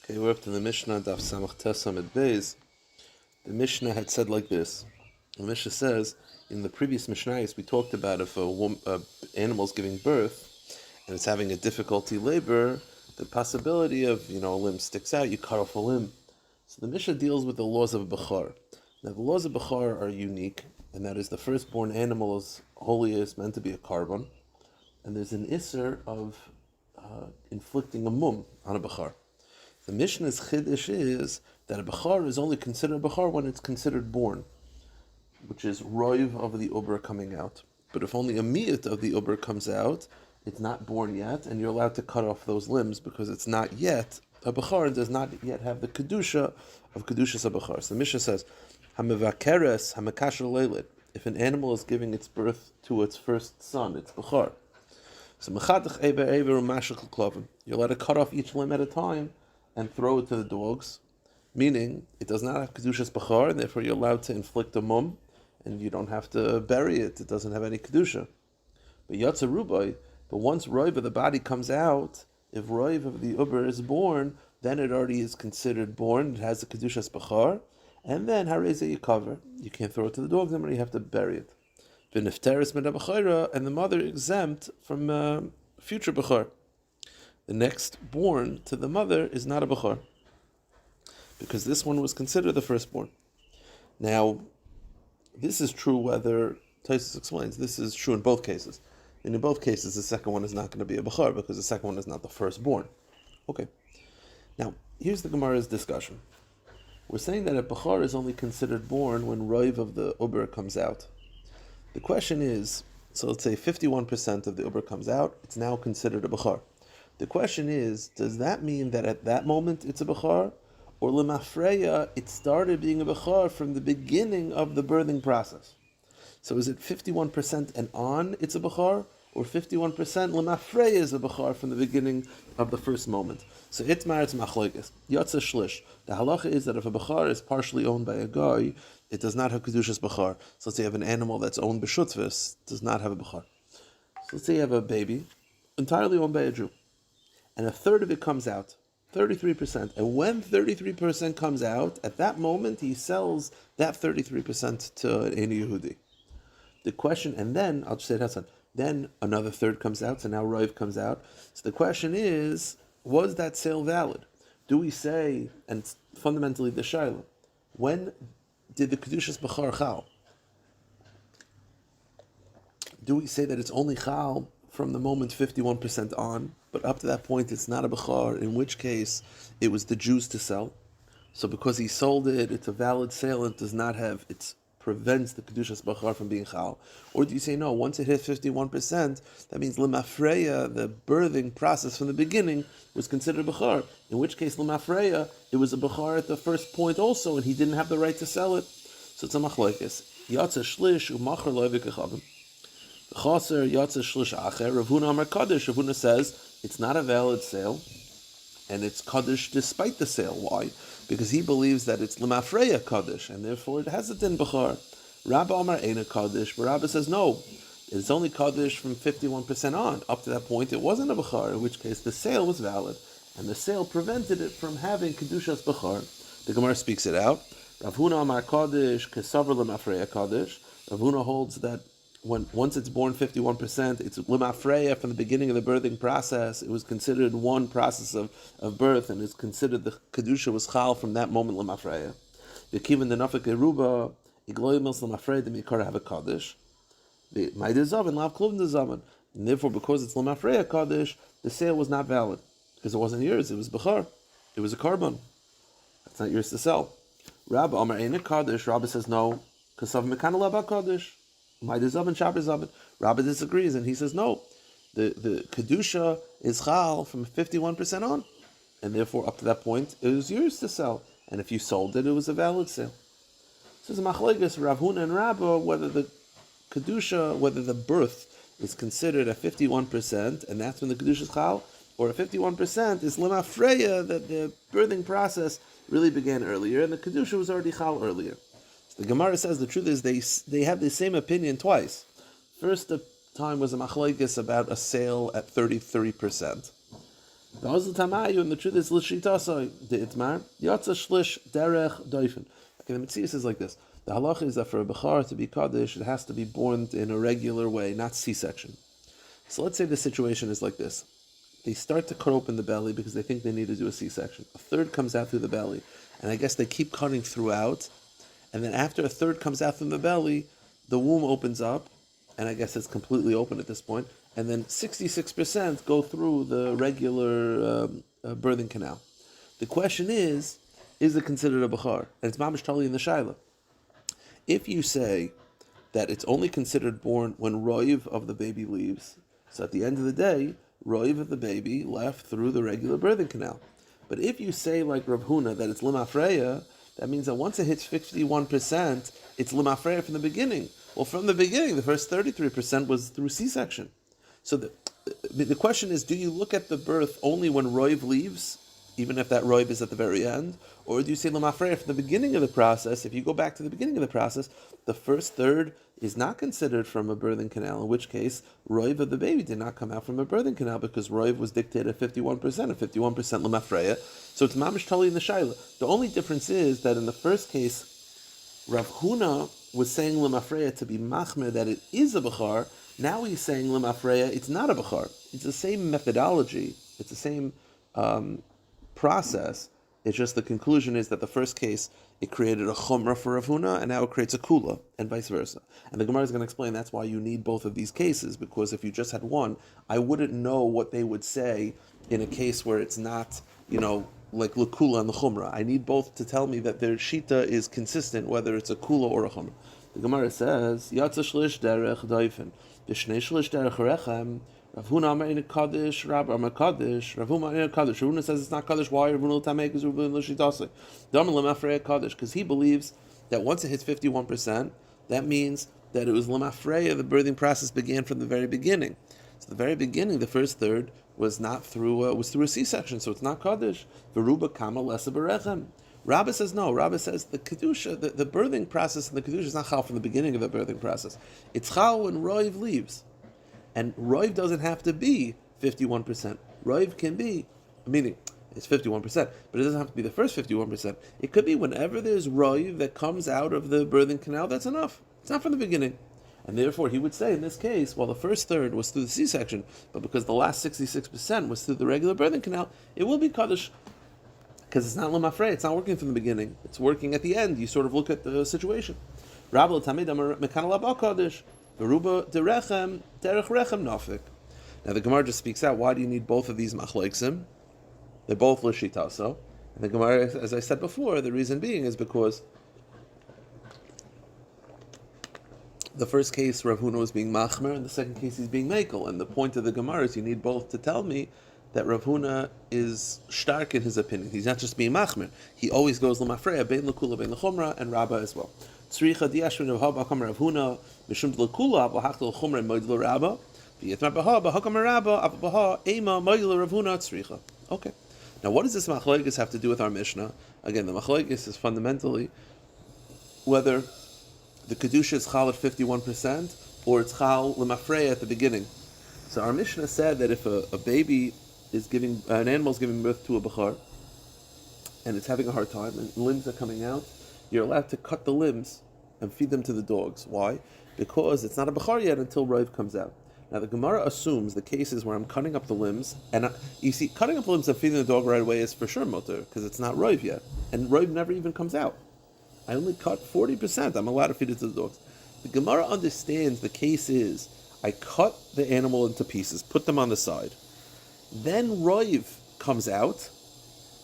Okay, we're up to the Mishnah, Daf 70a-70b. The Mishnah had said like this. The Mishnah says, in the previous Mishnayos, we talked about if a animal's giving birth and it's having a difficulty labor, the possibility of, a limb sticks out, you cut off a limb. So the Mishnah deals with the laws of Bechar. Now, the laws of Bechar are unique, and that is the firstborn animal is holy, is meant to be a carbon, and there's an isser of inflicting a mum on a Bechar. The Mishnah's chiddush is that a Bechar is only considered a Bechar when it's considered born, which is roiv of the uber coming out. But if only a miyat of the uber comes out, it's not born yet, and you're allowed to cut off those limbs because it's not yet a Bechar and does not yet have the kedusha of kedushas a Bechar. So the Mishnah says, Hamevakeres hamekasher leilit. If an animal is giving its birth to its first son, it's Bechar. So mechatach eber umashach l'klavim. You're allowed to cut off each limb at a time and throw it to the dogs, meaning it does not have kedushas bechar, and therefore you're allowed to inflict a mum, and you don't have to bury it. It doesn't have any kedusha. But yatsa rubai, but once roiv of the body comes out, if roiv of the uber is born, then it already is considered born. It has the kedushas bechar, and then hareze you cover. You can't throw it to the dogs anymore. You have to bury it. V'nifteres min bechara, and the mother exempt from future bechar. The next born to the mother is not a Bechar, because this one was considered the firstborn. Now, this is true whether, Taisus explains, this is true in both cases. And in both cases, the second one is not going to be a Bechar, because the second one is not the firstborn. Okay. Now, here's the Gemara's discussion. We're saying that a Bechar is only considered born when Roiv of the Uber comes out. The question is, so let's say 51% of the Uber comes out, it's now considered a Bechar. The question is, does that mean that at that moment it's a Bechar? Or Lemafreya, it started being a Bechar from the beginning of the birthing process? So is it 51% and on it's a Bechar? Or 51% Lemafreya is a Bechar from the beginning of the first moment? So Itmar, it's Machloikes. Yatsa Shlish. The halacha is that if a Bechar is partially owned by a guy, it does not have Kedushas Bechar. So let's say you have an animal that's owned b'shutvis, does not have a Bechar. So let's say you have a baby, entirely owned by a Jew, and a third of it comes out, 33%. And when 33% comes out, at that moment he sells that 33% to an Yehudi. The question, and then, I'll just say it, then another third comes out, so now Roiv comes out. So the question is, was that sale valid? Do we say, and it's fundamentally the Shaila, when did the Kedushas Bechar Chal? Do we say that it's only Chal from the moment 51% on, but up to that point it's not a Bechar, in which case it was the Jews to sell. So because he sold it, it's a valid sale, and it does not have, it prevents the Kedushas Bechar from being Chal? Or do you say no, once it hit 51%, that means Lemafreya, the birthing process from the beginning, was considered Bechar, in which case Lemafreya, it was a Bechar at the first point also, and he didn't have the right to sell it. So it's a Machlokes. Yatsa Shlish u'machar lo yvikachavim. Chaser Yatsa Shlish Acher. Rav Huna Amar Kaddish. Rav Huna says it's not a valid sale, and it's Kaddish despite the sale. Why? Because he believes that it's Lemafreya Kaddish, and therefore it has a din Bechar. Rabbi Amar Eina Kaddish, but Rabbi says no, it's only Kaddish from 51% on. Up to that point, it wasn't a Bechar, in which case the sale was valid, and the sale prevented it from having Kedushas Bechar. The Gemara speaks it out. Rav Huna Amar Kaddish Kesavar Lemafreya Kaddish. Rav Huna holds that once it's born 51%, it's Lemafreya from the beginning of the birthing process. It was considered one process of birth, and it's considered the Kedusha was Chal from that moment Lemafreya. V'kiven the Nafik Eruba, Igloy Mils Lemafreya, the Mikar have a Kaddish. The Maida Zavan, Lav Kluvn the Zavan. And therefore, because it's Lemafreya Kaddish, the sale was not valid. Because it wasn't yours, it was Bechar. It was a carbon. That's not yours to sell. Rabbi Amar Eina Kaddish, Rabbi says no, Kasav Mekan Laba Kaddish. Rabbi disagrees, and he says no. The Kedusha is Chal from 51% on, and therefore up to that point it was yours to sell. And if you sold it, it was a valid sale. So it's a Machlokes, Rav Huna and Rabbi, whether the Kedusha, whether the birth is considered at 51%, and that's when the Kedusha is Chal, or at 51% is Lemafreya, that the birthing process really began earlier, and the Kedusha was already Chal earlier. The Gemara says the truth is they have the same opinion twice. First the time was a machlokes about a sale at 33%. And the truth is, the itmar yatsa shlish derech doifen. Okay, the mitzvah is like this. The halacha is that for a bechar to be kaddish, it has to be born in a regular way, not C-section. So let's say the situation is like this. They start to cut open the belly because they think they need to do a C-section. A third comes out through the belly, and I guess they keep cutting throughout, and then after a third comes out from the belly, the womb opens up, and I guess it's completely open at this point, and then 66% go through the regular birthing canal. The question is it considered a bechar? And it's mamish tali in the shaila. If you say that it's only considered born when roiv of the baby leaves, so at the end of the day, roiv of the baby left through the regular birthing canal. But if you say like Rav Huna that it's limafreya, that means that once it hits 51%, it's limafreya from the beginning. Well, from the beginning, the first 33% was through C-section. So the question is, do you look at the birth only when roiv leaves, even if that roiv is at the very end? Or do you say limafreya from the beginning of the process? If you go back to the beginning of the process, the first third is not considered from a birthing canal, in which case roiv of the baby did not come out from a birthing canal because roiv was dictated at 51%, at 51% limafreya. So it's mamish tali in the shaila. The only difference is that in the first case, Rav Huna was saying limafreya to be machmer that it is a bechar. Now he's saying limafreya, it's not a bechar. It's the same methodology. It's the same process. It's just the conclusion is that the first case, it created a chumrah for Rav Huna, and now it creates a kula, and vice versa. And the Gemara is going to explain that's why you need both of these cases, because if you just had one, I wouldn't know what they would say in a case where it's not, like l'kula and the chumrah. I need both to tell me that their shita is consistent, whether it's a kula or a chumrah. The Gemara says, Yatsa shlish derech doifen, v'shnei shlish derech rechem, Rav Huna Amar in Kaddish, Rabbi Amar Kaddish, Rav Huna in Kaddish. Rav Huna says it's not Kaddish. Why? Rav Huna Tamei because Rav Huna L'Shitase. Daman Lemafreya Kaddish, because he believes that once it hits 51%, that means that it was Lemafreya. The birthing process began from the very beginning. So the very beginning, the first third was not through was through a C-section, so it's not Kaddish. V'ruba Kama Lesa Berechem. Rabbi says no. Rabbi says the kedusha, the birthing process in the kedusha is not chal from the beginning of the birthing process. It's chal when roiv leaves. And roiv doesn't have to be 51%. Roiv can be, meaning it's 51%, but it doesn't have to be the first 51%. It could be whenever there's roiv that comes out of the birthing canal, that's enough. It's not from the beginning. And therefore, he would say in this case, while the first third was through the C-section, but because the last 66% was through the regular birthing canal, it will be kaddish. Because it's not lemafrei, it's not working from the beginning. It's working at the end. You sort of look at the situation. Rabbi tamid amar mekana laba kaddish. Now the Gemara just speaks out. Why do you need both of these machloksim? They're both l'shitaso. And the Gemara, as I said before, the reason being is because the first case Rav Huna was being machmer, and the second case he's being mekel. And the point of the Gemara is you need both to tell me that Rav Huna is stark in his opinion. He's not just being machmer. He always goes l'mafreya, bein l'kula, bein l'chumra, and Rabba as well. Tzricha diashvin of haba hakam Rav Huna mishum l'kula b'hachtel l'chumra moed l'Rabba v'yetmar b'ha b'hakam Rabba av b'ha ema moed l'Rav Huna tzricha. Okay. Now, what does this machlokes have to do with our Mishnah? Again, the machlokes is fundamentally whether the kedusha is chal at 51% or it's chal l'mafreya at the beginning. So our Mishnah said that if a baby is giving, an animal is giving birth to a bechar, and it's having a hard time, and limbs are coming out, you're allowed to cut the limbs and feed them to the dogs. Why? Because it's not a bechar yet until roiv comes out. Now the Gemara assumes the cases where I'm cutting up the limbs, and you see, cutting up the limbs and feeding the dog right away is for sure mutter, because it's not roiv yet, and roiv never even comes out. I only cut 40%. I'm allowed to feed it to the dogs. The Gemara understands the case is I cut the animal into pieces, put them on the side. Then roiv comes out,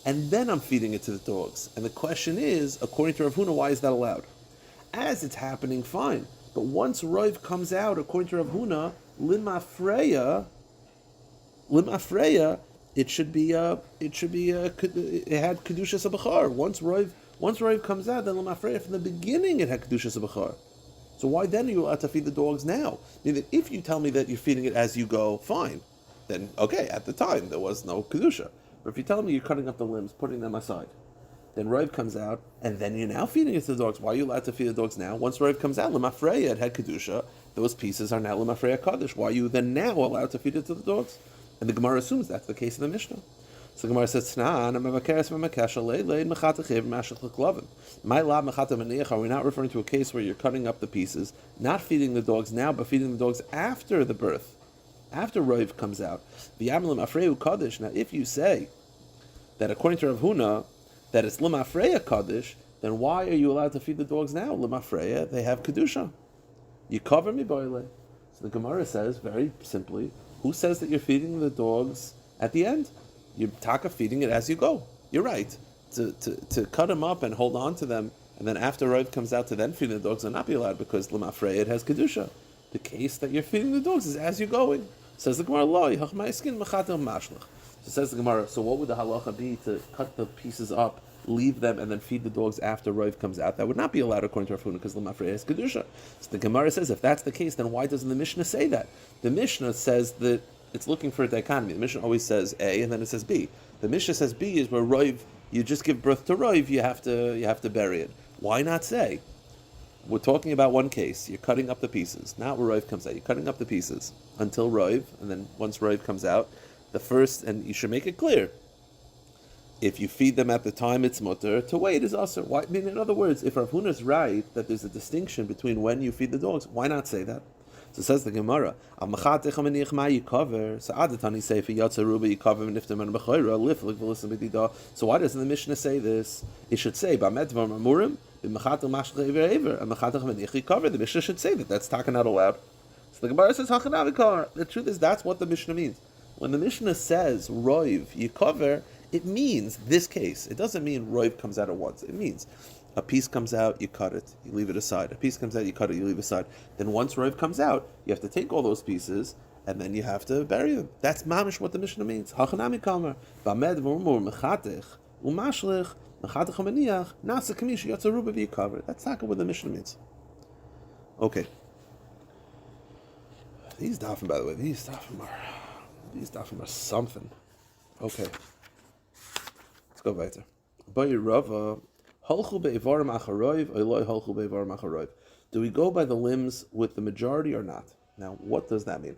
and then I'm feeding it to the dogs. And the question is, according to Rav Huna, why is that allowed? As it's happening, fine. But once roiv comes out, according to Rav Huna, limafreya, it had kedushas abachar. Once roiv comes out, then limafreya from the beginning it had kedushas abachar. So why then are you allowed to feed the dogs now? Meaning, if you tell me that you're feeding it as you go, fine. Then, okay, at the time, there was no kedusha. But if you tell me you're cutting up the limbs, putting them aside, then roiv comes out, and then you're now feeding it to the dogs. Why are you allowed to feed the dogs now? Once roiv comes out, lemafreya, it had kedusha. Those pieces are now lemafreya kaddish. Why are you then now allowed to feed it to the dogs? And the Gemara assumes that's the case in the Mishnah. So the Gemara says, "Tnan, amavakeres v'makesha leilei mechatach mashach l'klavim." My lab mechata maniach. Are we not referring to a case where you're cutting up the pieces, not feeding the dogs now, but feeding the dogs after the birth, after Roiv comes out? V'yamlim afreu kaddish. Now, if you say that according to Rav Huna that it's limafreya kaddish, then why are you allowed to feed the dogs now? Limafreya, they have kedusha. You cover me, boile. So the Gemara says very simply, who says that you're feeding the dogs at the end? You're taka feeding it as you go. You're right. To cut them up and hold on to them, and then after Roiv comes out to then feed the dogs will not be allowed because limafreya, it has kedusha. The case that you're feeding the dogs is as you're going. Says the Gemara, lo yachmaiskin mechatel mashlach. So says the Gemara, so what would the halacha be to cut the pieces up, leave them, and then feed the dogs after Roiv comes out? That would not be allowed according to Rav Huna because limafreya is kedusha. So the Gemara says, if that's the case, then why doesn't the Mishnah say that? The Mishnah says that it's looking for a dichotomy. The Mishnah always says A and then it says B. The Mishnah says B is where Roiv, you just give birth to Roiv, you have to bury it. Why not say? We're talking about one case. You're cutting up the pieces, not where Roiv comes out. You're cutting up the pieces until Roiv, and then once Roiv comes out, the first, and you should make it clear. If you feed them at the time it's mutter, to wait is also. Why? I mean, in other words, if Rav Huna is right that there's a distinction between when you feed the dogs, why not say that? So says the Gemara, Al machatech hamaniach ma yikaver. So adatani say for yatsa ruba yikaver niftem and b'chayra liflik v'lisam b'dida. So why doesn't the Mishnah say this? It should say b'amed dvar mamurim b'machatech mashlech ever ever and machatech hamaniach yikaver. The Mishnah should say that. That's talking not allowed. So the Gemara says hachanavikar. The truth is that's what the Mishnah means. When the Mishnah says roiv yikaver, it means this case. It doesn't mean roiv comes out at once. It means a piece comes out, you cut it, you leave it aside. A piece comes out, you cut it, you leave it aside. Then once Roiv comes out, you have to take all those pieces, and then you have to bury them. That's mamish what the Mishnah means. Hachanami kamer, b'amed v'umur mechatech, u'mashlich, mechatech hamaniach, nasa kamish yatzaruba v'yikaver. That's not what the Mishnah means. Okay. These dafim, by the way, these dafim are something. Okay. Let's go weiter. Bayi Rava, do we go by the limbs with the majority or not? Now, what does that mean?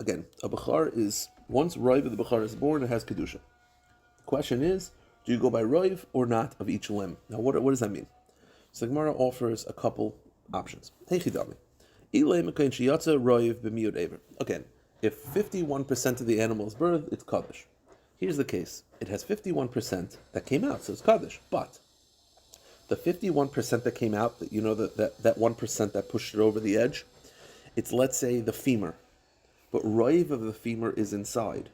Again, a Bechar is, once Roiv of the Bechar is born, it has Kedusha. Question is, do you go by Roiv or not of each limb? Now, what does that mean? So the Gemara offers a couple options. Again, if 51% of the animal is birthed, it's Kaddish. Here's the case. It has 51% that came out, so it's Kaddish. But the 51% that came out, that 1% that pushed it over the edge, it's, let's say, the femur. But Roiv of the femur is inside.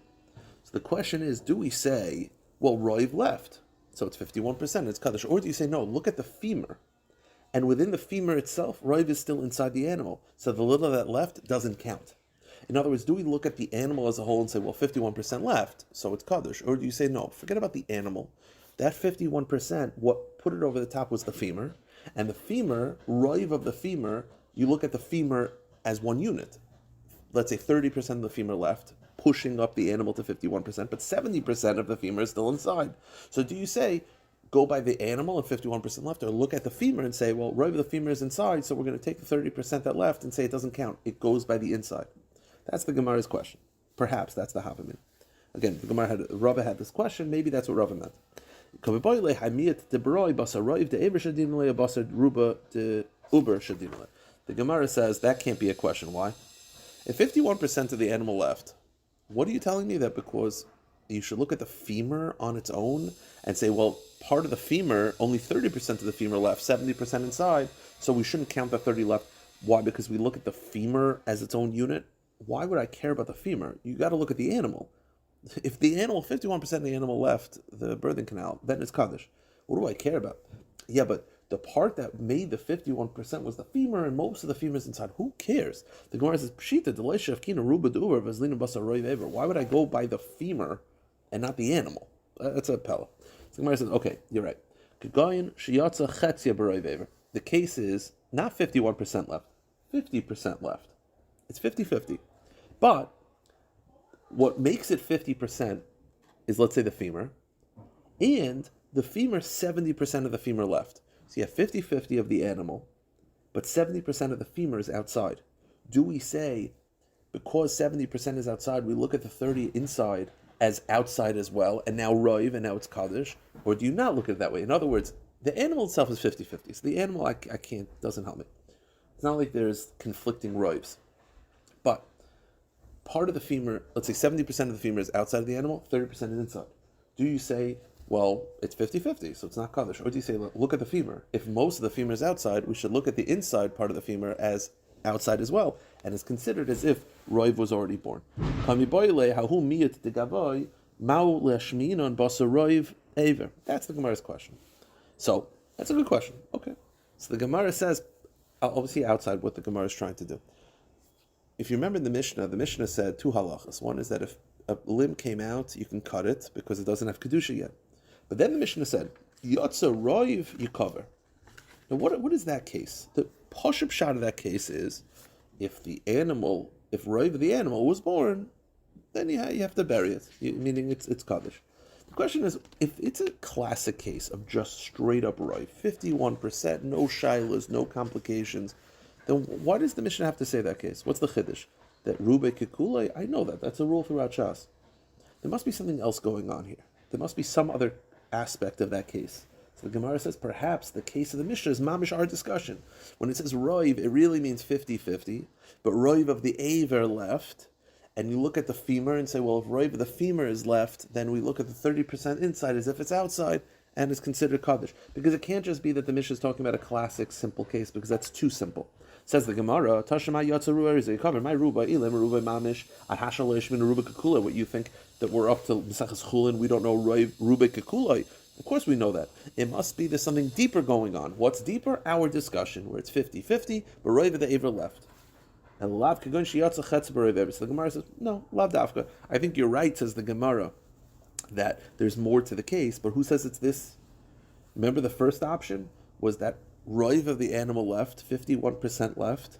So the question is, do we say, well, Roiv left, so it's 51%, it's Kaddish? Or do you say, no, look at the femur. And within the femur itself, Roiv is still inside the animal. So the little that left doesn't count. In other words, do we look at the animal as a whole and say, well, 51% left, so it's Kaddish? Or do you say, no, forget about the animal. That 51%, what put it over the top was the femur. And the femur, Roiv of the femur, you look at the femur as one unit. Let's say 30% of the femur left, pushing up the animal to 51%, but 70% of the femur is still inside. So do you say, go by the animal and 51% left, or look at the femur and say, well, Roiv of the femur is inside, so we're going to take the 30% that left and say it doesn't count. It goes by the inside. That's the Gemara's question. Perhaps that's the Havamim. Again, the Rabbi had this question. Maybe that's what Rabbi meant. The Gemara says that can't be a question. Why? If 51% of the animal left, what are you telling me that because you should look at the femur on its own and say, well, part of the femur, only 30% of the femur left, 70% inside, so we shouldn't count the 30 left. Why? Because we look at the femur as its own unit? Why would I care about the femur? You got to look at the animal. If the animal, 51% of the animal left the birthing canal, then it's Kaddish. What do I care about? Yeah, but the part that made the 51% was the femur, and most of the femur is inside. Who cares? The Gemara says, Pshita, Delisha of Kina Ruba Duver, Vaslina Basa Roiv Ever. Why would I go by the femur and not the animal? That's a pella. So the Gemara says, okay, you're right. Kagayin Shiyatza Chetzia Baroiv Ever. The case is not 51% left, 50% left. It's 50-50. But what makes it 50% is, let's say, the femur, and the femur, 70% of the femur left. So you have 50-50 of the animal, but 70% of the femur is outside. Do we say because 70% is outside, we look at the 30 inside as outside as well, and now roiv, and now it's kaddish? Or do you not look at it that way? In other words, the animal itself is 50-50. So the animal, I can't, doesn't help me. It's not like there's conflicting roivs. But part of the femur, let's say 70% of the femur is outside of the animal, 30% is inside. Do you say, well, it's 50-50, so it's not kaddish? Or do you say, look at the femur. If most of the femur is outside, we should look at the inside part of the femur as outside as well, and it's considered as if roiv was already born. That's the Gemara's question. So, that's a good question. Okay. So the Gemara says, obviously outside what the Gemara is trying to do. If you remember in the Mishnah said two halachas. One is that if a limb came out, you can cut it because it doesn't have kedusha yet. But then the Mishnah said, Yotza roiv, you cover. Now what is that case? The pashut shot of that case is, if roiv of the animal was born, then you have to bury it, meaning it's kaddish. The question is, if it's a classic case of just straight up roiv, 51%, no shilas, no complications, then why does the Mishnah have to say that case? What's the chiddush? That rube kekulei? I know that. That's a rule throughout Shas. There must be something else going on here. There must be some other aspect of that case. So the Gemara says perhaps the case of the Mishnah is mamish our discussion. When it says roiv, it really means 50-50, but roiv of the aver left, and you look at the femur and say, well, if roiv of the femur is left, then we look at the 30% inside as if it's outside, and is considered kaddish. Because it can't just be that the Mishnah is talking about a classic simple case, because that's too simple. Says the Gemara, Tashema Yatzaru Erizah, you cover my Ruba, Ilim, Ruba Mamish, Ahashal Ishmin, Ruba Kakula. What you think that we're up to Mesachas Chullin, we don't know Ruba Kakula. Of course we know that. It must be there's something deeper going on. What's deeper? Our discussion, where it's 50-50, but Roiv of the Aver left. And Lav Kagun Shiyatza Chetz B'Roiv Ever. So the Gemara says, no, Lav Dafka. I think you're right, says the Gemara, that there's more to the case, but who says it's this? Remember the first option was that roiv of the animal left, 51% left,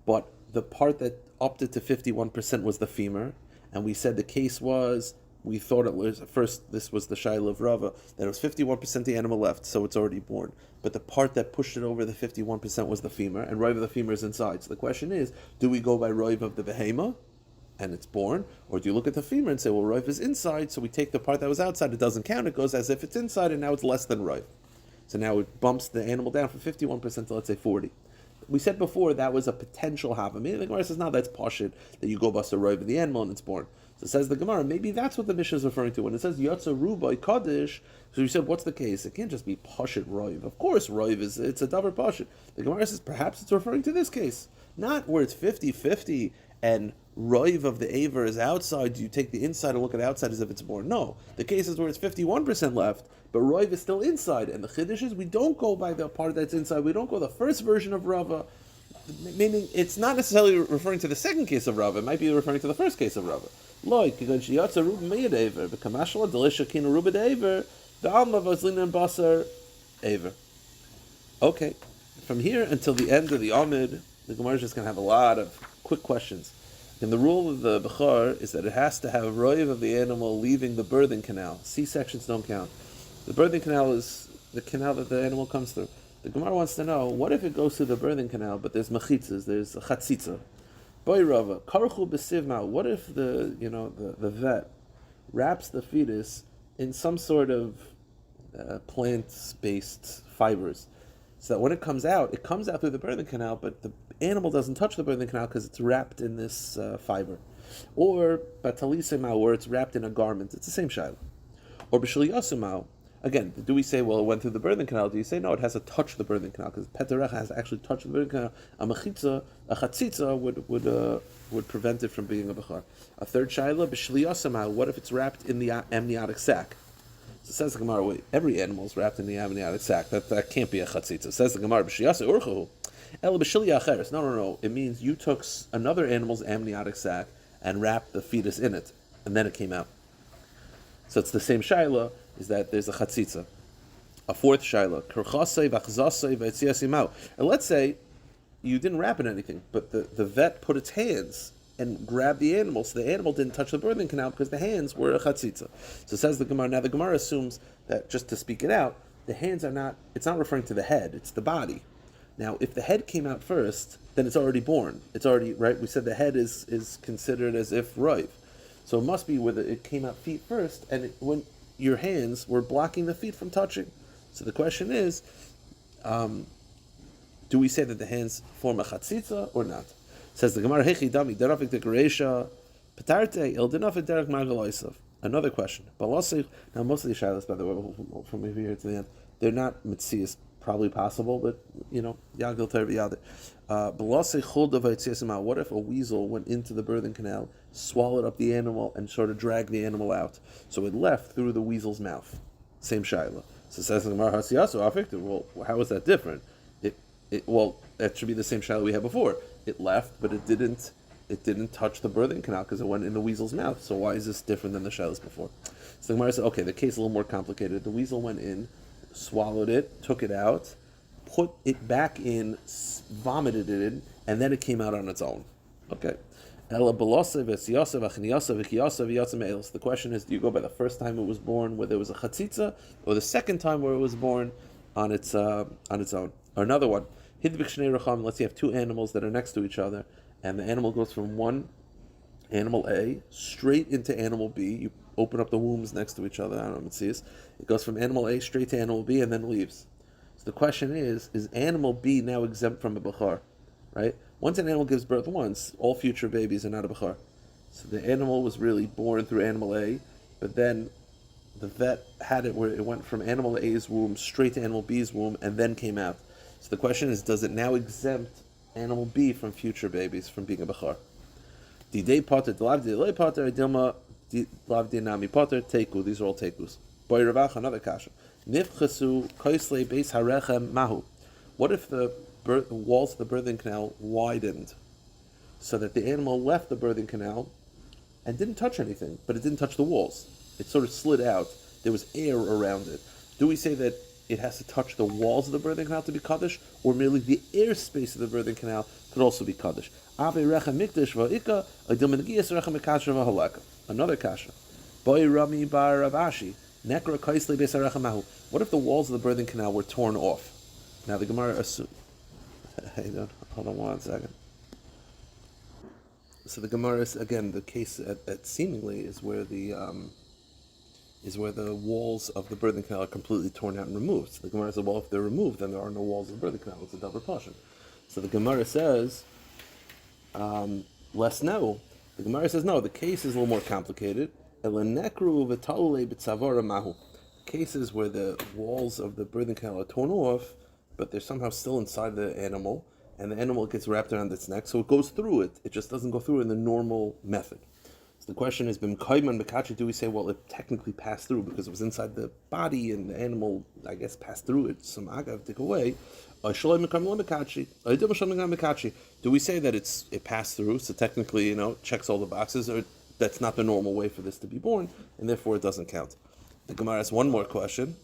but the part that upped it to 51% was the femur, and we said the case was, we thought it was, first this was the Shaila of Rava, that it was 51% the animal left, so it's already born, but the part that pushed it over the 51% was the femur, and roiv of the femur is inside. So the question is, do we go by roiv of the behema, and it's born, or do you look at the femur and say, well, roiv is inside, so we take the part that was outside, it doesn't count, it goes as if it's inside, and now it's less than roiv. So now it bumps the animal down from 51% to, let's say, 40. We said before that was a potential havamina. The Gemara says, no, that's pashut, that you go bust a roiv of the animal and it's born. So says the Gemara, maybe that's what the Mishnah is referring to. When it says Yotza Rubai Kaddish, so you said, what's the case? It can't just be pashut roiv. Of course, roiv it's a davar pashut. The Gemara says, perhaps it's referring to this case. Not where it's 50-50 and roiv of the aver is outside, you take the inside and look at the outside as if it's born. No, the case is where it's 51% left, but roiv is still inside. And the chiddush is, we don't go by the part that's inside, we don't go the first version of Rava, meaning it's not necessarily referring to the second case of Rava, it might be referring to the first case of Rava. Okay, from here until the end of the Amid, the Gemara is just going to have a lot of quick questions. And the rule of the Bechar is that it has to have roiv of the animal leaving the birthing canal. C-sections don't count. The birthing canal is the canal that the animal comes through. The Gemara wants to know, what if it goes through the birthing canal, but there's mechitzas, there's a chatzitza? Boy Rava, karchu b'sivma, what if the vet wraps the fetus in some sort of plant-based fibers, so that when it comes out through the birthing canal, but the animal doesn't touch the birthing canal because it's wrapped in this fiber. Or batalisema, where it's wrapped in a garment. It's the same shaila. Or b'shiliyasumau. Again, do we say, well, it went through the birthing canal? Do you say, no, it has to touch the birthing canal, because peterecha has to actually touch the birthing canal. A chatzitza would prevent it from being a bechar. A third shaila, b'shiliyasumau, what if it's wrapped in the amniotic sac? So says the Gemara, wait, every animal is wrapped in the amniotic sac. That can't be a chatzitza. Says the Gemara, b'shiyasa urchu, el b'shiliya acheres. No. It means you took another animal's amniotic sac and wrapped the fetus in it, and then it came out. So it's the same shaila, is that there's a chatzitza. A fourth shaila, kerchasei v'achzasei v'etzias imau. And let's say you didn't wrap it in anything, but the vet put its hands and grabbed the animal, so the animal didn't touch the birthing canal because the hands were a chatzitza. So says the Gemara. Now the Gemara assumes that, just to speak it out, the hands are not, it's not referring to the head, it's the body. Now, if the head came out first, then it's already born. It's already, right? We said the head is considered as if ripe. So it must be whether it came out feet first, and when your hands were blocking the feet from touching. So the question is, do we say that the hands form a chatzitza or not? Says the Gemara, Hechi Dami, Derafik de Geresha, Petarte, El Denafik Derek Margaloisav. Another question. Now, most of these shilas, by the way, from here to the end, they're not mitzias, probably possible, but, Yagil Terviyade. What if a weasel went into the birthing canal, swallowed up the animal, and sort of dragged the animal out? So it left through the weasel's mouth. Same shilah. So it says, well, how is that different? Well, that should be the same shilah we had before. It left, but it didn't touch the birthing canal because it went in the weasel's mouth. So why is this different than the shilas before? So the Gemara said, okay, the case is a little more complicated. The weasel went in, swallowed it, took it out, put it back in, vomited it in, and then it came out on its own. Okay. The question is, do you go by the first time it was born, where there was a chatzitza, or the second time where it was born on its own? Or another one, let's say you have two animals that are next to each other, and the animal goes from one animal A straight into animal B. You open up the wombs next to each other. I don't know if it sees. It goes from animal A straight to animal B and then leaves. So the question is animal B now exempt from a bechar? Right? Once an animal gives birth once, all future babies are not a bechar. So the animal was really born through animal A, but then the vet had it where it went from animal A's womb straight to animal B's womb and then came out. So the question is, does it now exempt animal B from future babies from being a bechar? These are all tekus. Another kasha. What if the walls of the birthing canal widened so that the animal left the birthing canal and didn't touch anything, but it didn't touch the walls? It sort of slid out. There was air around it. Do we say that it has to touch the walls of the birthing canal to be kaddish, or merely the airspace of the birthing canal could also be kaddish? Another kasha. What if the walls of the birthing canal were torn off? Now the Gemara assumes. Hold on 1 second. So the Gemara is, again, the case at seemingly is where the walls of the birthing canal are completely torn out and removed. So the Gemara says, well, if they're removed, then there are no walls of the birthing canal. It's a double portion. So the Gemara says, less no. The Gemara says, no, the case is a little more complicated. Cases where the walls of the birthing canal are torn off, but they're somehow still inside the animal, and the animal gets wrapped around its neck, so it goes through it. It just doesn't go through in the normal method. So the question is, do we say, well, it technically passed through because it was inside the body and the animal, I guess, passed through it, some agav took away. Do we say that it passed through, so technically, checks all the boxes, or that's not the normal way for this to be born, and therefore it doesn't count? The Gemara has one more question.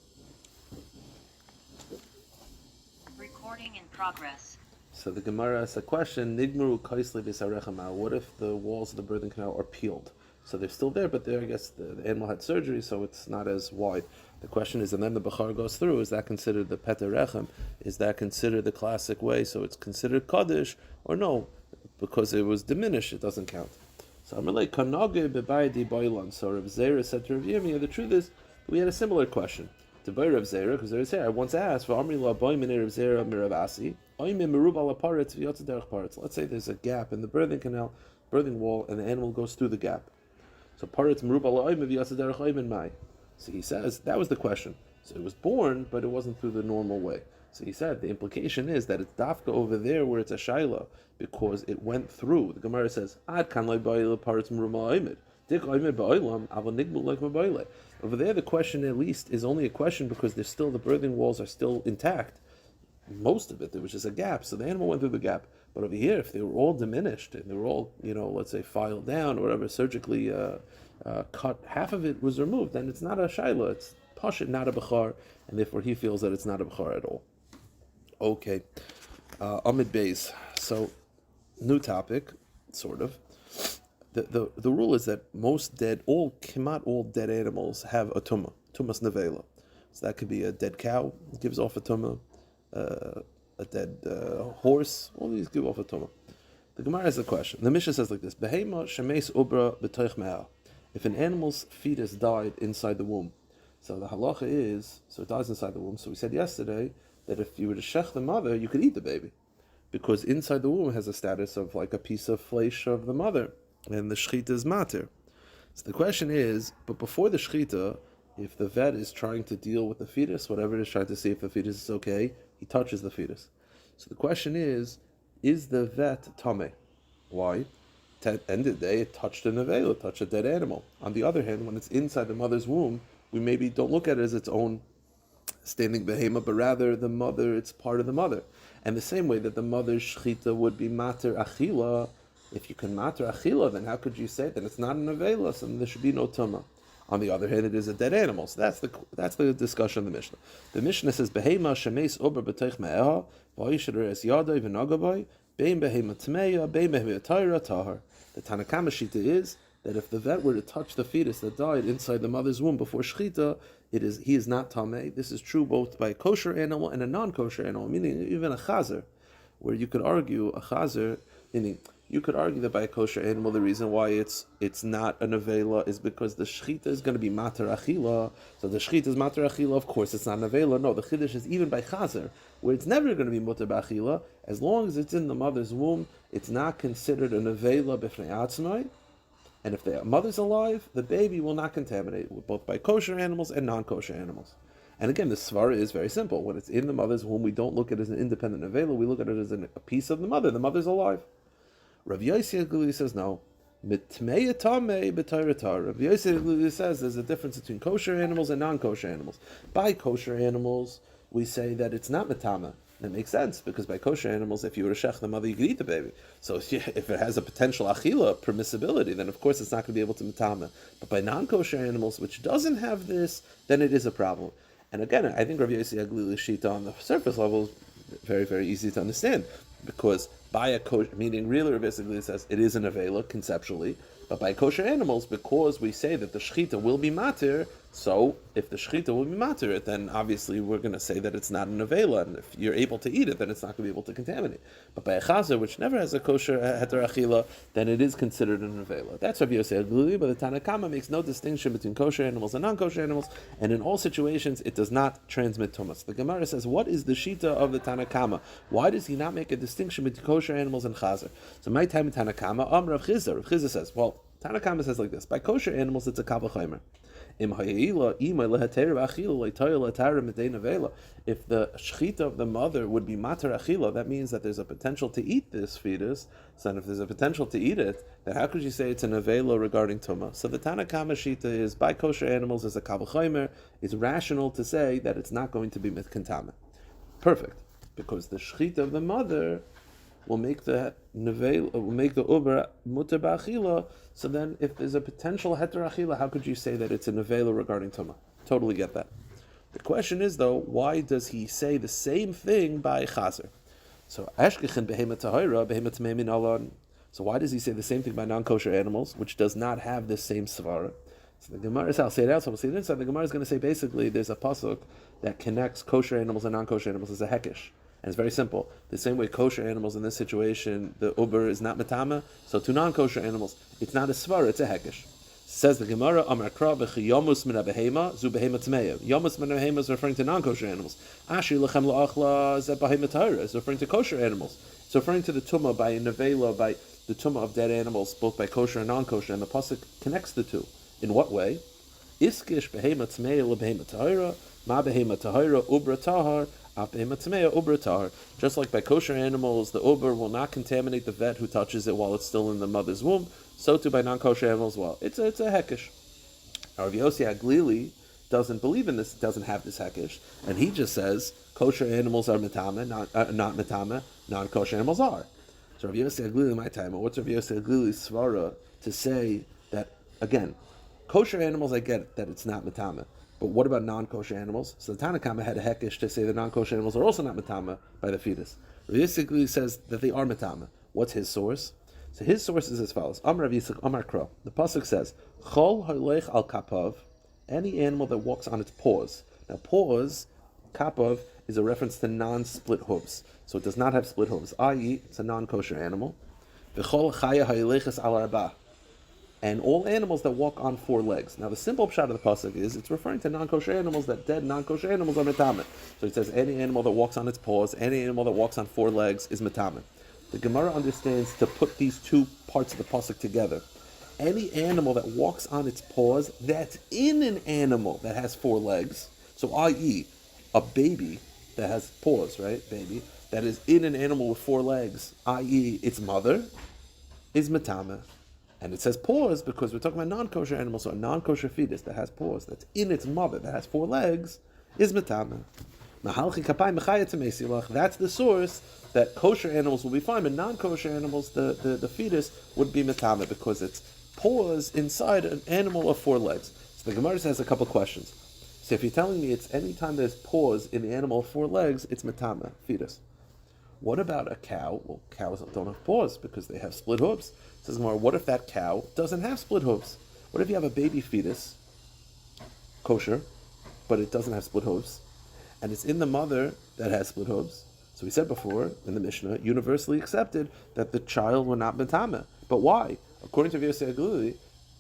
Recording in progress. So the Gemara has a question. What if the walls of the birthing canal are peeled? So they're still there, but I guess the animal had surgery, so it's not as wide. The question is, and then the bechar goes through, is that considered the peter rechem? Is that considered the classic way? So it's considered kaddish, or no? Because it was diminished, it doesn't count. So I'm like, kanage bebaydi boilan. So Rav Zera said to Rav Yomi, the truth is, we had a similar question to Rav Zera, because Rav Zera, I once asked, let's say there's a gap in the birthing canal, birthing wall, and the animal goes through the gap. So so he says, that was the question. So it was born, but it wasn't through the normal way. So he said, the implication is that it's dafka over there where it's a shaila, because it went through. The Gemara says, over there, the question at least is only a question because there's still, the birthing walls are still intact. Most of it, there was just a gap, so the animal went through the gap. But over here, if they were all diminished and they were all, let's say filed down or whatever, surgically cut, half of it was removed, then it's not a shaila, it's pashit, not a bechar, and therefore he feels that it's not a bechar at all. Okay, Amid Beis. So, new topic, sort of. The rule is that not all dead animals have a tumas nevela. So that could be a dead cow, gives off a tumah. a dead horse, all these give off a tumah. The Gemara has a question. The Mishnah says like this: Behema shemes ubra b'toich me'ah. If an animal's fetus died inside the womb, so the halacha is, so it dies inside the womb. So we said yesterday that if you were to shech the mother, you could eat the baby, because inside the womb has a status of like a piece of flesh of the mother, and the shechita is matir. So the question is, but before the shechita, if the vet is trying to deal with the fetus, whatever it is, trying to see if the fetus is okay, he touches the fetus. So the question is the vet tameh? Why? At the end of the day, it touched a nevela, touched a dead animal. On the other hand, when it's inside the mother's womb, we maybe don't look at it as its own standing behema, but rather the mother, it's part of the mother. And the same way that the mother's shechita would be mater achila, if you can mater achila, then how could you say that it's not an nevela, so there should be no tumah? On the other hand, it is a dead animal. So that's the discussion of the Mishnah. The Mishnah says, Behema shemes ober b'teich me'eha, v'ayisher es yadai v'nagabai, bein behema tmeya, bein behema tayra tahar. The Tanakama Shita is that if the vet were to touch the fetus that died inside the mother's womb before shechita, he is not tameh. This is true both by a kosher animal and a non-kosher animal, meaning even a chazer, where you could argue a chazer, meaning you could argue that by a kosher animal, the reason why it's not a nevela is because the shechita is going to be mater achila. So the shechita is mater achila, of course it's not nevela. No, the chiddush is even by chazer, where it's never going to be muter b'achila, as long as it's in the mother's womb, it's not considered a nevela b'fnei atzmai. And if the mother's alive, the baby will not contaminate, both by kosher animals and non-kosher animals. And again, the svara is very simple. When it's in the mother's womb, we don't look at it as an independent nevela, we look at it as a piece of the mother. The mother's alive. Rav Yossi Aglili says no. Mitmei tamei b'tayratar. Rav Yossi Aglili says there's a difference between kosher animals and non-kosher animals. By kosher animals, we say that it's not mitama. That makes sense, because by kosher animals, if you were to shech the mother, you could eat the baby. So if it has a potential achila, permissibility, then of course it's not going to be able to mitama. But by non-kosher animals, which doesn't have this, then it is a problem. And again, I think Rav Yossi Aglili Shita on the surface level is very, very easy to understand, because by a kosher, meaning really Rav Yossi Aglili says it is an avela conceptually, but by kosher animals, because we say that the shechita will be matir, so if the shechita will be matir, then obviously we're going to say that it's not an avela, and if you're able to eat it, then it's not going to be able to contaminate. But by a chazer, which never has a kosher heter achila, then it is considered an avela. That's Rav Yossi Aglili, but the Tanakama makes no distinction between kosher animals and non-kosher animals, and in all situations, it does not transmit tumas. The Gemara says, what is the shita of the Tanakama? Why does he not make a distinction between kosher animals and chazer? So my time in Tanakama, Rav Chizah says, well, Tanakama says like this: by kosher animals, it's a kal v'chomer. If the shechita of the mother would be mater achila, that means that there's a potential to eat this fetus. So if there's a potential to eat it, then how could you say it's an avela regarding tumah? So the Tanakama shita is by kosher animals is a kal v'chomer. It's rational to say that it's not going to be mitkantama. Perfect, because the shechita of the mother will make the nevel, will make the uber muter ba'achila. So then, if there's a potential heter achila, how could you say that it's a nevela regarding tumah? Totally get that. The question is, though, why does he say the same thing by chazer? So ashkechin behema tahira, behema tmeimin alon. So why does he say the same thing by non-kosher animals, which does not have this same svara? So the Gemara, I'll say it out, so we'll see it inside. The Gemara is going to say basically there's a pasuk that connects kosher animals and non-kosher animals as a hekesh. And it's very simple. The same way kosher animals in this situation, the uber is not matama, so to non-kosher animals, it's not a svara, it's a hekesh. Says the Gemara, Amar Kra v'chi yomus min ha-behema, zu behema tmeya. Yomus min ha-behema is referring to non-kosher animals. Ashir lechem la'achla zeh behema tahira is referring to kosher animals. It's referring to the tumah by a nevela, by the tumah of dead animals, both by kosher and non-kosher, and the pasuk connects the two. In what way? Iskish behema tmeya lebehema tahira, ma behema tahira ubra tahar, just like by kosher animals, the uber will not contaminate the vet who touches it while it's still in the mother's womb, so too by non-kosher animals as well. It's a hekesh. Rav Yossi Aglili doesn't believe in this, doesn't have this hekesh, and he just says kosher animals are metame, not metame, non-kosher animals are. So Rav Yossi Aglili, my time, what's Rav Yossi Aglili's svara to say that, again, kosher animals, I get that it's not metame. But what about non-kosher animals? So the Tanakama had a hekesh to say that non-kosher animals are also not metama by the fetus. Rav Yisrael says that they are metama. What's his source? So his source is as follows: Amar Rav Yisrael, Amar Kra. The pasuk says, "Chol halech al kapav," any animal that walks on its paws. Now, paws, kapav, is a reference to non-split hooves. So it does not have split hooves, i.e., it's a non-kosher animal. V'chol chaya ha'yeleches al arba. And all animals that walk on four legs. Now the simple pshat of the pasuk is it's referring to non-kosher animals, that dead non-kosher animals are metame. So it says any animal that walks on its paws, any animal that walks on four legs is metame. The Gemara understands to put these two parts of the pasuk together. Any animal that walks on its paws, that's in an animal that has four legs. So i.e., a baby that has paws, right? Baby that is in an animal with four legs, i.e., its mother, is metame. And it says paws because we're talking about non-kosher animals, so a non-kosher fetus that has paws, that's in its mother, that has four legs, is metame. That's the source that kosher animals will be fine, but non-kosher animals, the fetus, would be metame because it's paws inside an animal of four legs. So the Gemara has a couple questions. So if you're telling me it's any time there's paws in the animal of four legs, it's metame, fetus. What about a cow? Well, cows don't have paws because they have split hooves. Says Gemara, what if that cow doesn't have split hooves? What if you have a baby fetus, kosher, but it doesn't have split hooves, and it's in the mother that has split hooves? So we said before in the Mishnah, universally accepted that the child will not metame. But why? According to Yosei Aglili,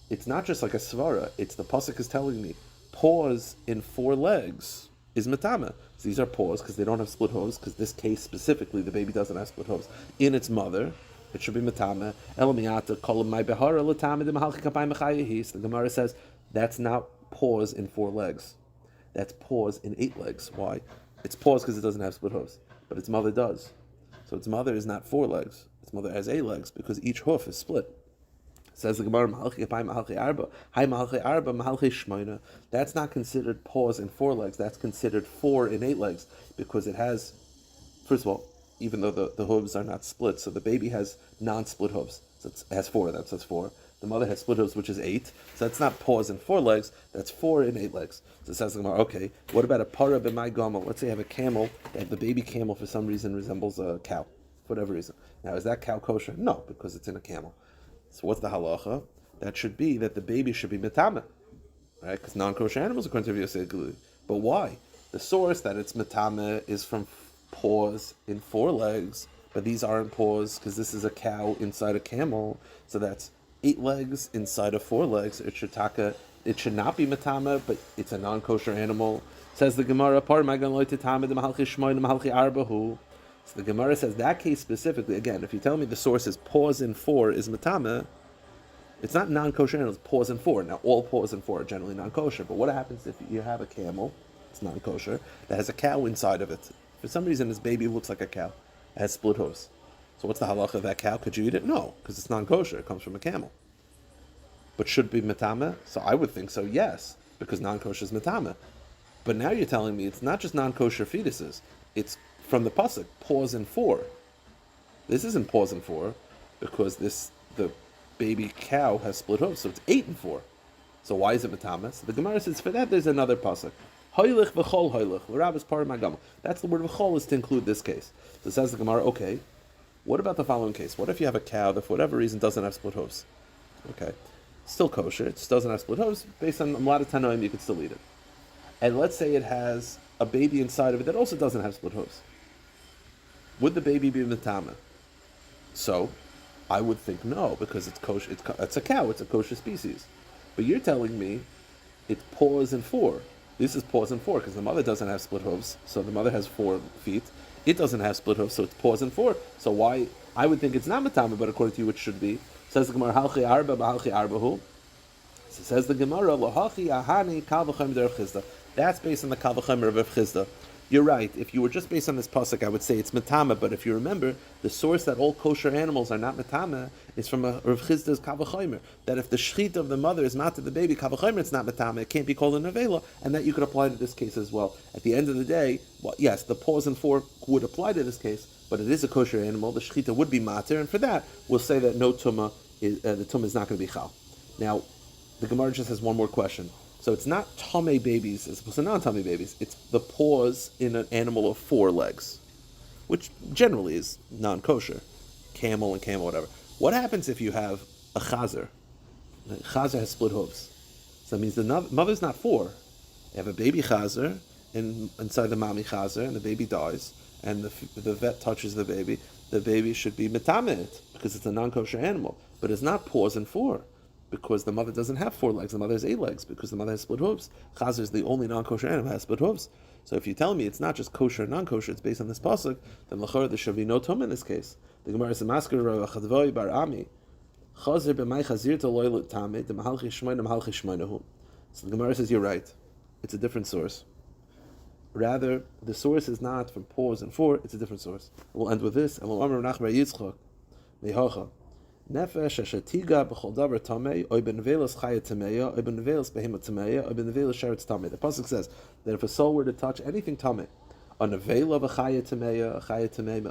it's not just like a svara. It's the pasuk is telling me paws in four legs is metame. So these are paws because they don't have split hooves. Because this case specifically, the baby doesn't have split hooves in its mother. It should be metame. The Gemara says that's not paws in four legs. That's paws in eight legs. Why? It's paws because it doesn't have split hooves, but its mother does. So its mother is not four legs. Its mother has eight legs because each hoof is split. Says the Gemara, that's not considered paws in four legs. That's considered four in eight legs because it has, first of all, even though the hooves are not split, so the baby has non-split hooves. So it has four of them, so it's four. The mother has split hooves, which is eight. So that's not paws in four legs, that's four in eight legs. So it says the Gemara, okay, what about a para b'mai gomel? Let's say you have a camel, and the baby camel for some reason resembles a cow, for whatever reason. Now, is that cow kosher? No, because it's in a camel. So what's the halacha? That should be that the baby should be metame, right? Because non-kosher animals, according to Yosei Aglili. But why? The source that it's metame is from paws in four legs, but these aren't paws because this is a cow inside a camel. So that's eight legs inside of four legs. It should not be metame, but it's a non-kosher animal. Says the Gemara, so the Gemara says that case specifically, again, if you tell me the source is paws in four is metame, it's not non-kosher animals, paws in four. Now, all paws in four are generally non-kosher, but what happens if you have a camel, it's non-kosher, that has a cow inside of it? For some reason, this baby looks like a cow. It has split hooves. So what's the halacha of that cow? Could you eat it? No, because it's non-kosher. It comes from a camel. But should it be metame? So I would think so, yes, because non-kosher is metame. But now you're telling me it's not just non-kosher fetuses. It's from the pasuk, paws in four. This isn't paws in four because the baby cow has split hooves, so it's 8 and 4. So why is it metame? So the Gemara says for that there's another pasuk. Hoylech v'chol hoylech. L'Rabbis par magama. That's the word v'chol is to include this case. So it says the Gemara, okay, what about the following case? What if you have a cow that for whatever reason doesn't have split hooves? Okay, still kosher, it just doesn't have split hooves. Based on a lot of tanoim, you can still eat it. And let's say it has a baby inside of it that also doesn't have split hooves. Would the baby be metame? So, I would think no, because it's kosher. It's a cow. It's a kosher species. But you're telling me it's paws in 4. This is paws in 4 because the mother doesn't have split hooves. So the mother has 4 feet. It doesn't have split hooves, so it's paws in 4. So why? I would think it's not metame, but according to you, it should be. Says the Gemara, halchi arba b'halchi arbahu. So says the Gemara, lahachi ahani kal v'chaim derech chizda. That's based on the kal v'chaim of Rav Chizda. You're right. If you were just based on this pasuk, I would say it's metame. But if you remember, the source that all kosher animals are not metame is from a Rav Chizda's kal v'chaimer. That if the shechita of the mother is not to the baby kal v'chaimer, it's not metame. It can't be called a nevela, and that you could apply to this case as well. At the end of the day, well, yes, the paws in 4 would apply to this case, but it is a kosher animal. The shechita would be mater, and for that, we'll say that no tumah is the tumah is not going to be chal. Now, the Gemara just has one more question. So it's not tamei babies as opposed to non-tamei babies. It's the paws in an animal of 4 legs, which generally is non-kosher, camel, whatever. What happens if you have a chazer? A chazer has split hooves. So that means the mother's not 4. You have a baby chazer, inside the mami chazer, and the baby dies, and the vet touches the baby should be metamet because it's a non-kosher animal. But it's not paws and four, because the mother doesn't have 4 legs. The mother has 8 legs because the mother has split hooves. Chazer is the only non-kosher animal that has split hooves. So if you tell me it's not just kosher and non-kosher, it's based on this pasuk, then l'chor there should be no tum in this case. The Gemara is a masker Rav Chadvoi bar Ami. Chazer b'may chazir to loy tamid the mahalchi shmoyna mahalchi shmoynahu. So the Gemara says you're right. It's a different source. Rather, the source is not from paws and four; it's a different source. We'll end with this. And we'll amar Nachbar Yitzchak mehocha nefesh ashatiga b'chol davar tamei oy benvelos chaya tameya oy benvelos behema tameya oy benvelos sheretz tamei. The pasuk says that if a soul were to touch anything tamei, a nevela of a chaya tameya, a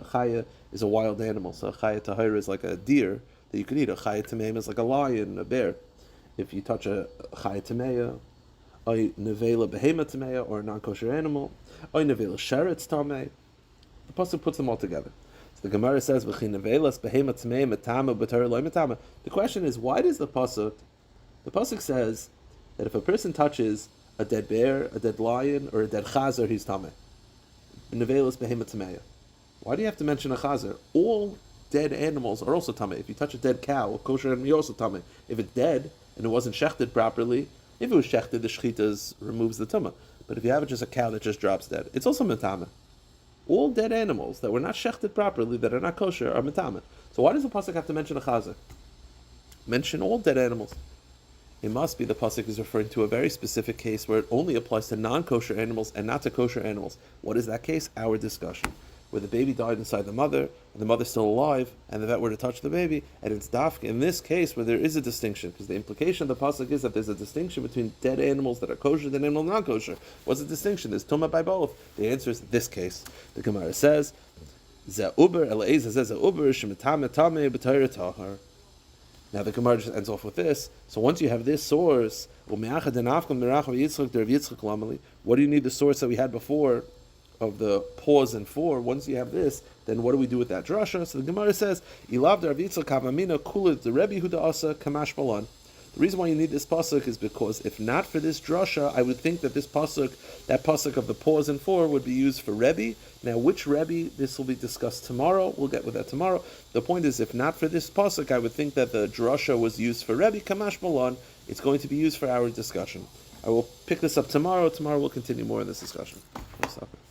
chaya is a wild animal. So a chaya tahira is like a deer that you can eat. A chaya tameya is like a lion, a bear. If you touch a chaya tameya, oy nevela behema tameya, or a non-kosher animal, oy nevela sheretz tamei, the pasuk puts them all together. So the Gemara says, the question is, why does the pasuk says that if a person touches a dead bear, a dead lion, or a dead chazer, he's tameh. Why do you have to mention a chazer? All dead animals are also tameh. If you touch a dead cow, a kosher animal, you're also tameh. If it's dead and it wasn't shechted properly, if it was shechted, the shchitas removes the tumah. But if you have just a cow that just drops dead, it's also metameh. All dead animals that were not shechted properly, that are not kosher, are metameh. So why does the pasuk have to mention a chazer? Mention all dead animals. It must be the pasuk is referring to a very specific case where it only applies to non-kosher animals and not to kosher animals. What is that case? Our discussion. Where the baby died inside the mother, and the mother's still alive, and the vet were to touch the baby, and it's dafka in this case where there is a distinction, because the implication of the pasuk is that there's a distinction between dead animals that are kosher and animals non-kosher. What's the distinction? There's tumah by both. The answer is this case. The Gemara says, Za'uber el'ezah za'uber shemitame tame b'tayr tahar. Now the Gemara just ends off with this. So once you have this source, what do you need the source that we had before of the pause and four? Once you have this, then what do we do with that drasha? So the Gemara says, "Ilav Rav Yitzchak Kavamina Kulit the Rebbe Huda Asa Kamash Balan." The reason why you need this pasuk is because if not for this drasha, I would think that this pasuk, that pasuk of the pause and four, would be used for Rebbe. Now, which Rebbe? This will be discussed tomorrow. We'll get with that tomorrow. The point is, if not for this pasuk, I would think that the drasha was used for Rebbe Kamash Balan. It's going to be used for our discussion. I will pick this up tomorrow. Tomorrow we'll continue more in this discussion. We'll stop it.